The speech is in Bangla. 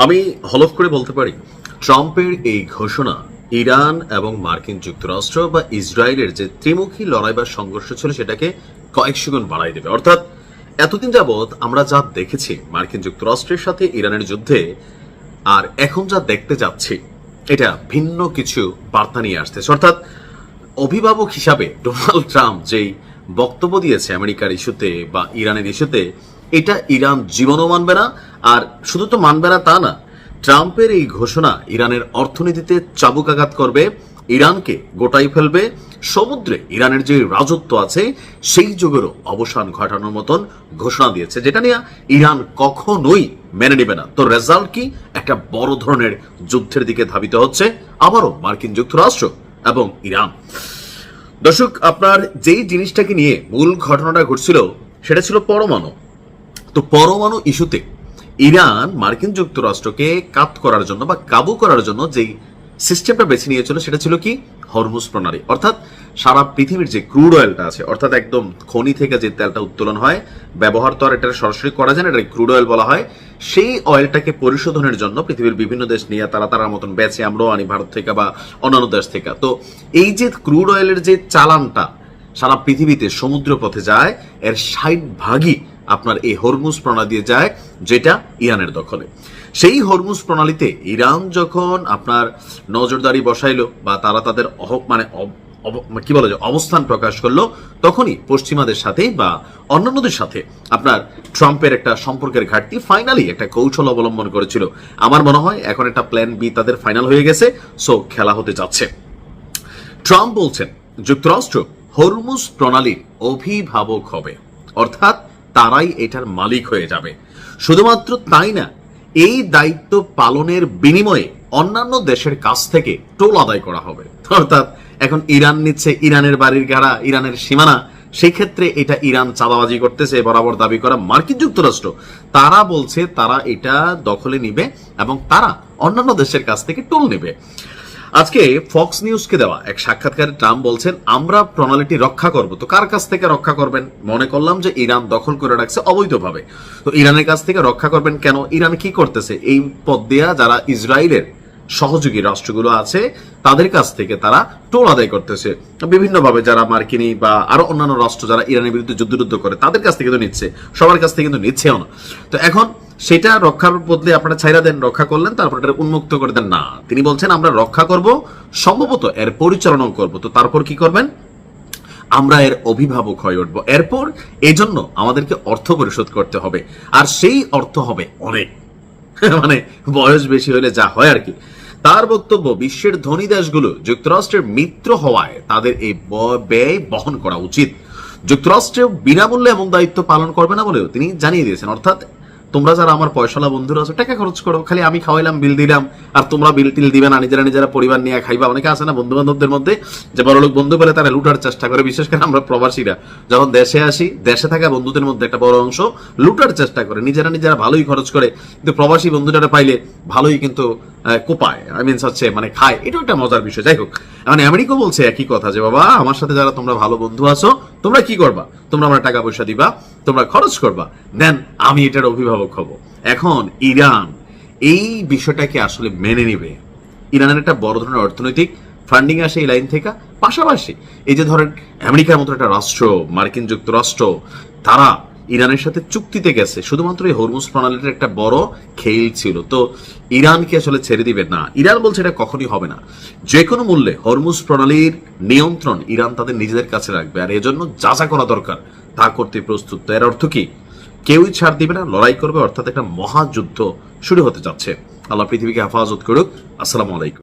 আমি হলফ করে বলতে পারি ট্রাম্পের এই ঘোষণা ইরান এবং মার্কিন যুক্তরাষ্ট্র বা ইসরায়েলের যে ত্রিমুখী লড়াই বা সংঘর্ষ ছিল সেটাকে কয়েকশো গুণ বাড়াই দেবে। অর্থাৎ এতদিন যাবৎ আমরা যা দেখেছি মার্কিন যুক্তরাষ্ট্রের সাথে ইরানের যুদ্ধে, আর এখন যা দেখতে যাচ্ছি এটা ভিন্ন কিছু বার্তা নিয়ে আসতেছে। অর্থাৎ অভিভাবক হিসাবে ডোনাল্ড ট্রাম্প যেই বক্তব্য দিয়েছে আমেরিকার ইস্যুতে বা ইরানের ইস্যুতে, এটা ইরান জীবনও মানবে না। আর শুধু তো মানবে না তা না, ট্রাম্পের এই ঘোষণা ইরানের অর্থনীতিতে চাবুকাঘাত করবে, ইরানকে গোটাই ফেলবে, সমুদ্রে ইরানের যে রাজত্ব আছে সেই যুগেরও অবসান ঘটানোর মতন ঘোষণা দিয়েছে, যেটা নিয়ে ইরান কখনোই মেনে নেবে না। তো রেজাল্ট কি? একটা বড় ধরনের যুদ্ধের দিকে ধাবিত হচ্ছে আবারও মার্কিন যুক্তরাষ্ট্র এবং ইরান। দর্শক, আপনার যেই জিনিসটাকে নিয়ে মূল ঘটনাটা ঘটছিল সেটা ছিল পরমাণু। তো পরমাণু ইস্যুতে ইরান মার্কিন যুক্তরাষ্ট্রকে কাত করার জন্য বা কাবু করার জন্য যেই সিস্টেমটা বেছে নিয়েছিল সেটা ছিল কি? হরমুজ প্রণালী। অর্থাৎ সারা পৃথিবীর যে ক্রুড অয়েলটা আছে, অর্থাৎ একদম খনি থেকে যে তেলটা উত্তোলন হয়, ব্যবহার তো আর এটা সরাসরি করা যায় না, এটা ক্রুড অয়েল বলা হয়, সেই অয়েলটাকে পরিশোধনের জন্য পৃথিবীর বিভিন্ন দেশ নিয়ে তারার মতন বেচে, আমরাও আনি ভারত থেকে বা অন্যান্য দেশ থেকে। তো এই যে ক্রুড অয়েলের যে চালানটা সারা পৃথিবীতে সমুদ্র পথে যায়, এর 60% আপনার এই হরমুজ প্রণালী দিয়ে যায়, যেটা ইরানের দখলে। সেই হরমুজ প্রণালীতে ইরান যখন আপনার নজরদারি বসাইলো বা তারা তাদের অবস্থান প্রকাশ করলো, তখনই পশ্চিমাদের সাথে বা অন্যান্যদের সাথে আপনার ট্রাম্পের একটা সম্পর্কের ঘাটতি ফাইনালি একটা কৌশল অবলম্বন করেছিল। আমার মনে হয় এখন একটা প্ল্যান বি তাদের ফাইনাল হয়ে গেছে, সো খেলা হতে যাচ্ছে। ট্রাম্প বলছেন যুক্তরাষ্ট্র হরমুজ প্রণালীর অভিভাবক হবে, অর্থাৎ তারাই এটার মালিক হয়ে যাবে। শুধুমাত্র তাই না, এই দায়িত্ব পালনের বিনিময়ে অন্যান্য দেশের কাছ থেকে টোল আদায় করা হবে। অর্থাৎ এখন ইরান নিচ্ছে ইরানের বাড়ির গাড়া, ইরানের সীমানা, সেই ক্ষেত্রে এটা ইরান চাঁদাবাজি করতেছে বরাবর দাবি করা মার্কিন যুক্তরাষ্ট্র, তারা বলছে তারা এটা দখলে নিবে এবং তারা অন্যান্য দেশের কাছ থেকে টোল নেবে। আজকে ফক্স নিউজকে দেওয়া এক সাক্ষাৎকারে ট্রাম্প বলছেন আমরা প্রণালীটি রক্ষা করব। তো কার কাছ থেকে রক্ষা করবেন? মনে করলাম যে ইরান দখল করে রাখছে অবৈধভাবে, তো ইরানের কাছ থেকে রক্ষা করবেন কেন? ইরান কি করতেছে? এই পথ দেয়া যারা ইসরায়েলের সহযোগী রাষ্ট্রগুলো আছে তাদের কাছ থেকে তারা টোল আদায় করতেছে বিভিন্নভাবে, যারা মার্কিনী বা আরো অন্যান্য রাষ্ট্র যারা ইরানের বিরুদ্ধে যুদ্ধ করে তাদের কাছ থেকে তো নিচ্ছে, সবার কাছ থেকে কিন্তু নিচ্ছেও না। তো এখন সেটা রক্ষার বদলে আপনারা ছাইরা দেন, রক্ষা করলেন, তারপর এটা উন্মুক্ত করে দেন না। তিনি বলছেন আমরা রক্ষা করব, সম্ভবত এর পরিচালনাও করব। তো তারপর কি করবেন? আমরা এর অভিভাবক হয়ে উঠবো। এরপর এজন্য আমাদেরকে অর্থ পরিশোধ করতে হবে, আর সেই অর্থ হবে অনেক, মানে বয়স বেশি হলে যা হয় আর কি। তার বক্তব্য বিশ্বের ধনী দেশগুলো যুক্তরাষ্ট্রের মিত্র হওয়ায় তাদের এই ব্যয় বহন করা উচিত। যুক্তরাষ্ট্র বিনামূল্যে এমন দায়িত্ব পালন করবে না বলেও তিনি জানিয়ে দিয়েছেন। অর্থাৎ তোমরা যারা আমার পয়সালা বন্ধুরা আছো টাকা খরচ করো, খালি আমি খাওয়াইলাম, বিল দিলাম, আর তোমরা বিল টিল দিবে না, নিজেরা পরিবার নিয়ে খাইবা। অনেকে আছে না বন্ধু বান্ধবদের মধ্যে যে বড়লোক বন্ধু পেলে তারা লুটার চেষ্টা করে, বিশেষ করে আমরা প্রবাসীরা যখন দেশে আসি, দেশে থাকা বন্ধুদের মধ্যে একটা বড় অংশ লুটার চেষ্টা করে, নিজেরা ভালোই খরচ করে, কিন্তু প্রবাসী বন্ধুটারা পাইলে ভালোই কিন্তু কোপায়, মানে খায়। এটাও একটা মজার বিষয়। যাই হোক, মানে আমেরিকা বলছে একই কথা যে বাবা আমার সাথে যারা তোমরা ভালো বন্ধু আছো, তোমরা কি করবা? তোমরা আমার টাকা পয়সা দিবা, তোমরা খরচ করবা, দেন আমি এটার অভিভাবক হব। এখন ইরান এই বিষয়টাকে আসলে মেনে নিবে। ইরানের একটা বড় ধরনের অর্থনৈতিক ফান্ডিং আসে এই লাইন থেকে। পাশাপাশি এই যে ধরেন আমেরিকার মতো একটা রাষ্ট্র, মার্কিন যুক্তরাষ্ট্র, তারা ইরানের সাথে চুক্তিতে গেছে শুধুমাত্র এই হরমুজ প্রণালীর একটা বড় খেল ছিল। তো ইরানকে আসলে ছেড়ে দিবে না। ইরান বলছে এটা কখনই হবে না, যে কোনো মূল্যে হরমুজ প্রণালীর নিয়ন্ত্রণ ইরান তাদের নিজেদের কাছে রাখবে, আর এজন্য যা করা দরকার তা করতে প্রস্তুত। এর অর্থ কি? কেউই ছাড় দিবে না, লড়াই করবে, অর্থাৎ একটা মহাযুদ্ধ শুরু হতে যাচ্ছে। আল্লাহ পৃথিবীকে হেফাজত করুক। আসসালামু আলাইকুম।